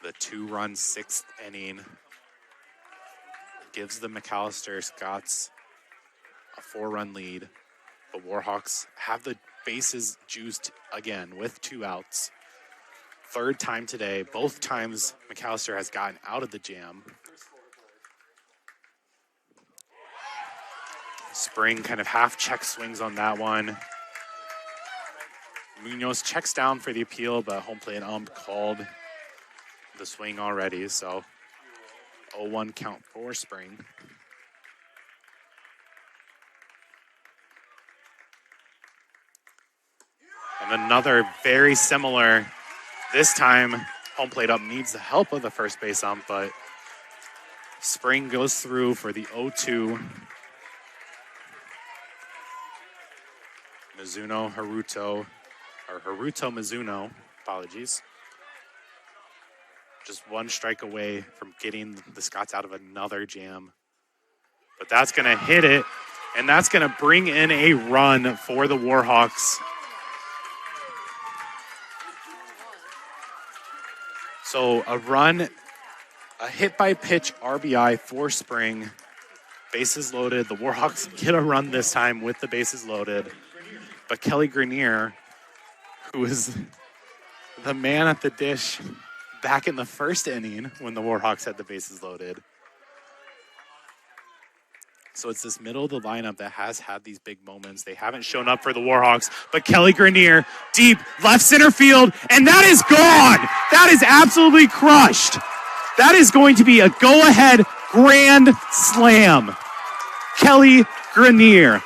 The 2-run 6th inning gives the McAllister Scots a 4-run lead. The Warhawks have the bases juiced again with 2 outs. Third time today. Both times McAllister has gotten out of the jam. Spring kind of half check swings on that one. Munoz checks down for the appeal, but home plate ump called the swing already, so 0-1 count for Spring. And another very similar, this time home plate ump needs the help of the first base ump, but Spring goes through for the 0-2. Haruto Mizuno, apologies. Just 1 strike away from getting the Scots out of another jam. But that's going to hit it, and that's going to bring in a run for the Warhawks. So a run, a hit by pitch RBI for Spring. Bases loaded. The Warhawks get a run this time with the bases loaded. But Kelly Grenier, who is the man at the dish back in the first inning when the Warhawks had the bases loaded. So it's this middle of the lineup that has had these big moments. They haven't shown up for the Warhawks, but Kelly Grenier, deep left center field, and that is gone. That is absolutely crushed. That is going to be a go-ahead grand slam. Kelly Grenier.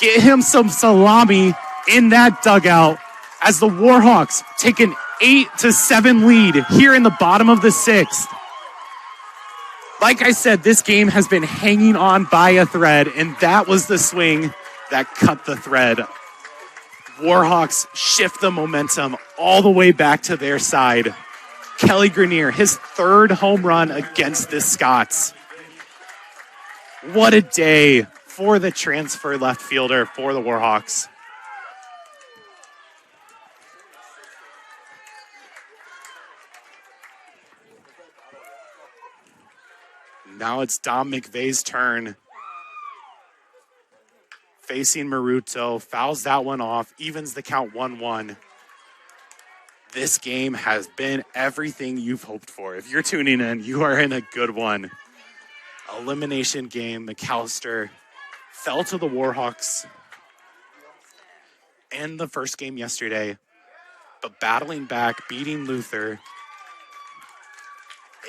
Get him some salami in that dugout as the Warhawks take an 8-7 lead here in the bottom of the 6th. Like I said, this game has been hanging on by a thread, and that was the swing that cut the thread. Warhawks shift the momentum all the way back to their side. Kelly Grenier, his 3rd home run against the Scots. What a day for the transfer left fielder for the Warhawks. Now it's Dom McVeigh's turn. Facing Haruto, fouls that one off, evens the count 1-1. This game has been everything you've hoped for. If you're tuning in, you are in a good one. Elimination game. McAllister fell to the Warhawks in the first game yesterday, but battling back, beating Luther,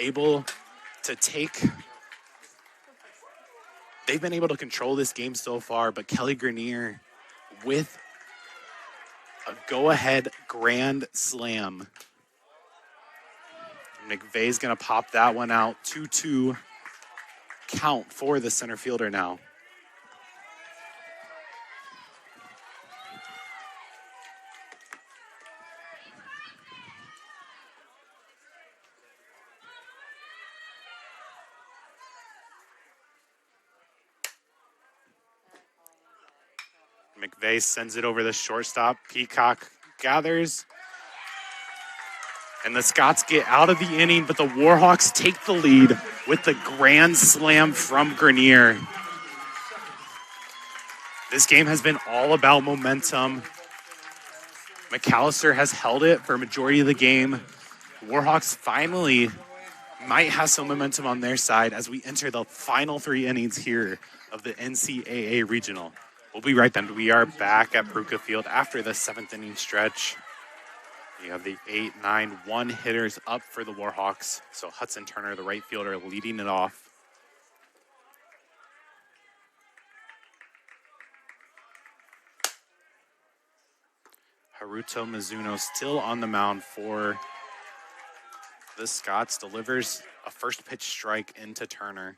able to take... They've been able to control this game so far, but Kelly Grenier with a go-ahead grand slam. McVeigh's going to pop that one out. 2-2 count for the center fielder now. McVeigh sends it over the shortstop. Peacock gathers. And the Scots get out of the inning, but the Warhawks take the lead with the grand slam from Grenier. This game has been all about momentum. McAllister has held it for a majority of the game. Warhawks finally might have some momentum on their side as we enter the final 3 innings here of the NCAA Regional. We'll be right then. We are back at Peruka Field after the 7th inning stretch. You have the 8-9-1 hitters up for the Warhawks. So Hudson Turner, the right fielder, leading it off. Haruto Mizuno still on the mound for the Scots. Delivers a first pitch strike into Turner.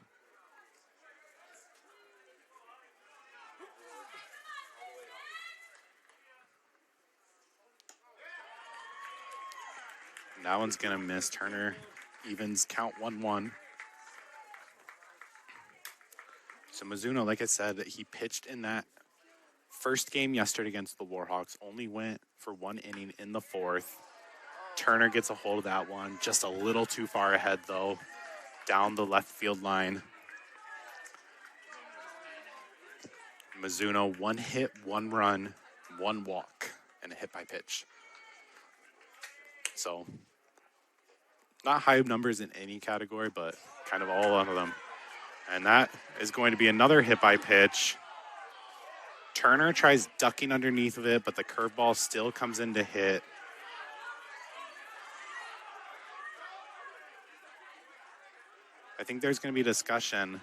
That one's going to miss. Turner evens count 1-1. So Mizuno, like I said, he pitched in that first game yesterday against the Warhawks. Only went for 1 inning in the 4th. Turner gets a hold of that one. Just a little too far ahead, though, down the left field line. Mizuno, 1 hit, 1 run, 1 walk, and a hit by pitch. So, not high numbers in any category, but kind of all of them. And that is going to be another hit by pitch. Turner tries ducking underneath of it, but the curveball still comes in to hit. I think there's going to be discussion.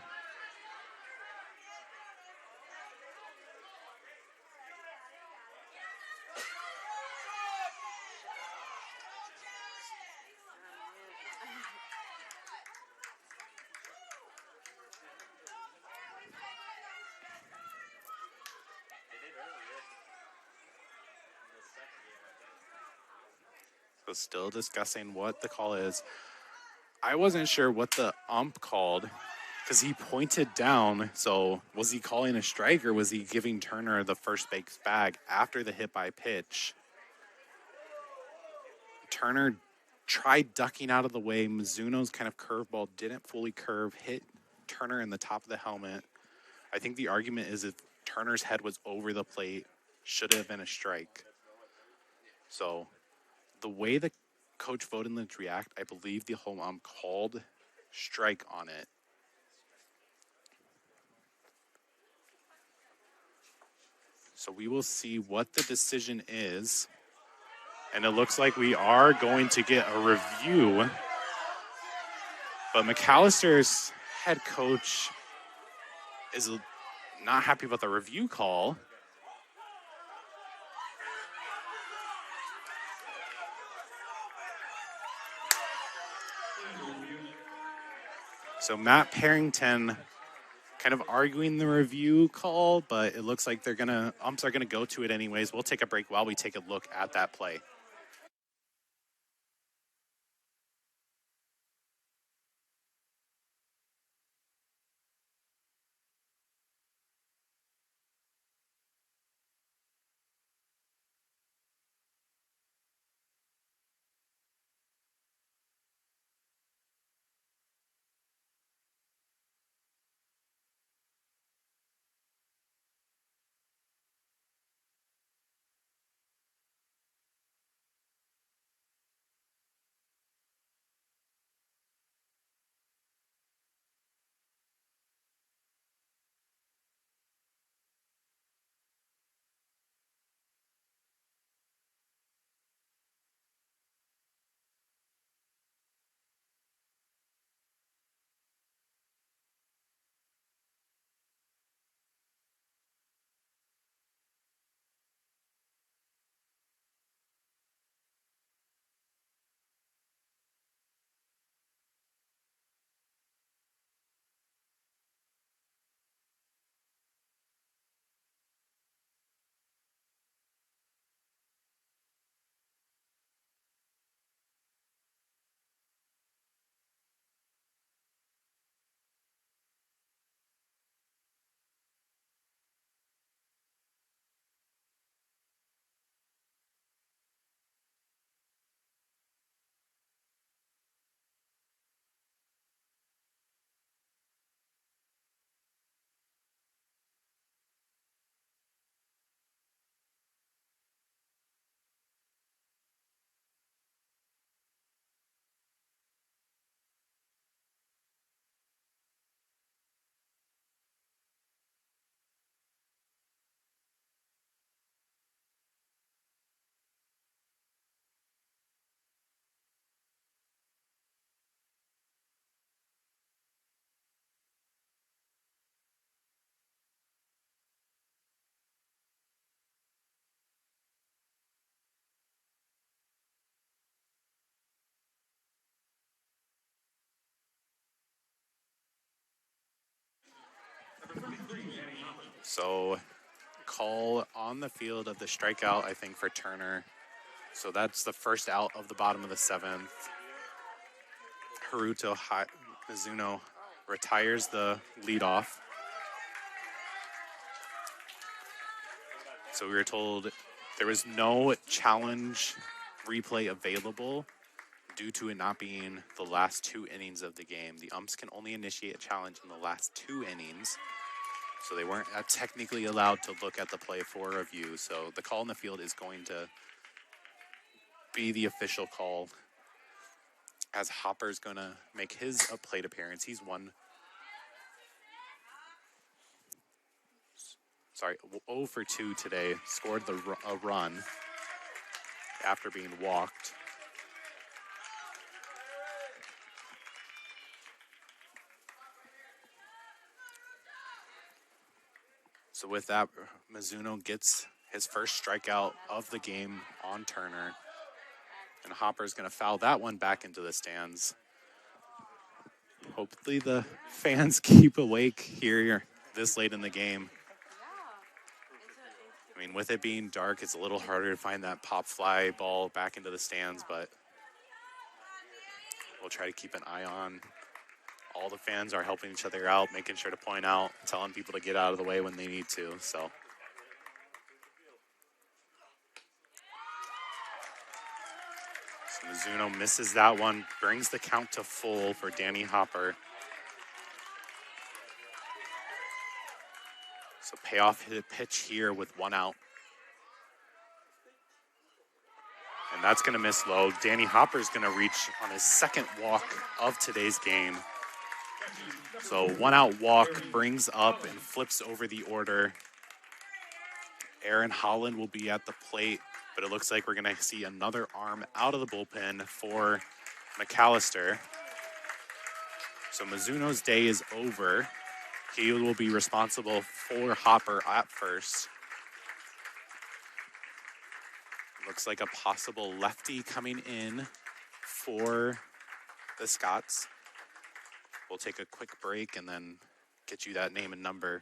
So still discussing what the call is. I wasn't sure what the ump called because he pointed down. So was he calling a strike or was he giving Turner the first base bag after the hit by pitch? Turner tried ducking out of the way. Mizuno's kind of curveball didn't fully curve, hit Turner in the top of the helmet. I think the argument is if Turner's head was over the plate, should have been a strike. So the way the coach voted to react, I believe the home ump called strike on it. So we will see what the decision is. And it looks like we are going to get a review. But McAllister's head coach is not happy about the review call. So Matt Parrington kind of arguing the review call, but it looks like umps are gonna go to it anyways. We'll take a break while we take a look at that play. So call on the field of the strikeout, I think, for Turner. So that's the first out of the bottom of the 7th. Haruto Mizuno retires the leadoff. So we were told there was no challenge replay available due to it not being the last 2 innings of the game. The umps can only initiate a challenge in the last 2 innings. So they weren't technically allowed to look at the play for review. So the call in the field is going to be the official call, as Hopper's going to make his plate appearance. He's 0 for 2 today. Scored a run after being walked. So with that, Mizuno gets his first strikeout of the game on Turner. And Hopper's going to foul that one back into the stands. Hopefully the fans keep awake here this late in the game. I mean, with it being dark, it's a little harder to find that pop fly ball back into the stands, but we'll try to keep an eye on. All the fans are helping each other out, making sure to point out, telling people to get out of the way when they need to. So Mizuno misses that one, brings the count to full for Danny Hopper. So payoff hit pitch here with 1 out. And that's going to miss low. Danny Hopper's going to reach on his second walk of today's game. So 1 out walk brings up and flips over the order. Aaron Holland will be at the plate, but it looks like we're going to see another arm out of the bullpen for McAllister. So Mizuno's day is over. He will be responsible for Hopper at first. Looks like a possible lefty coming in for the Scots. We'll take a quick break and then get you that name and number.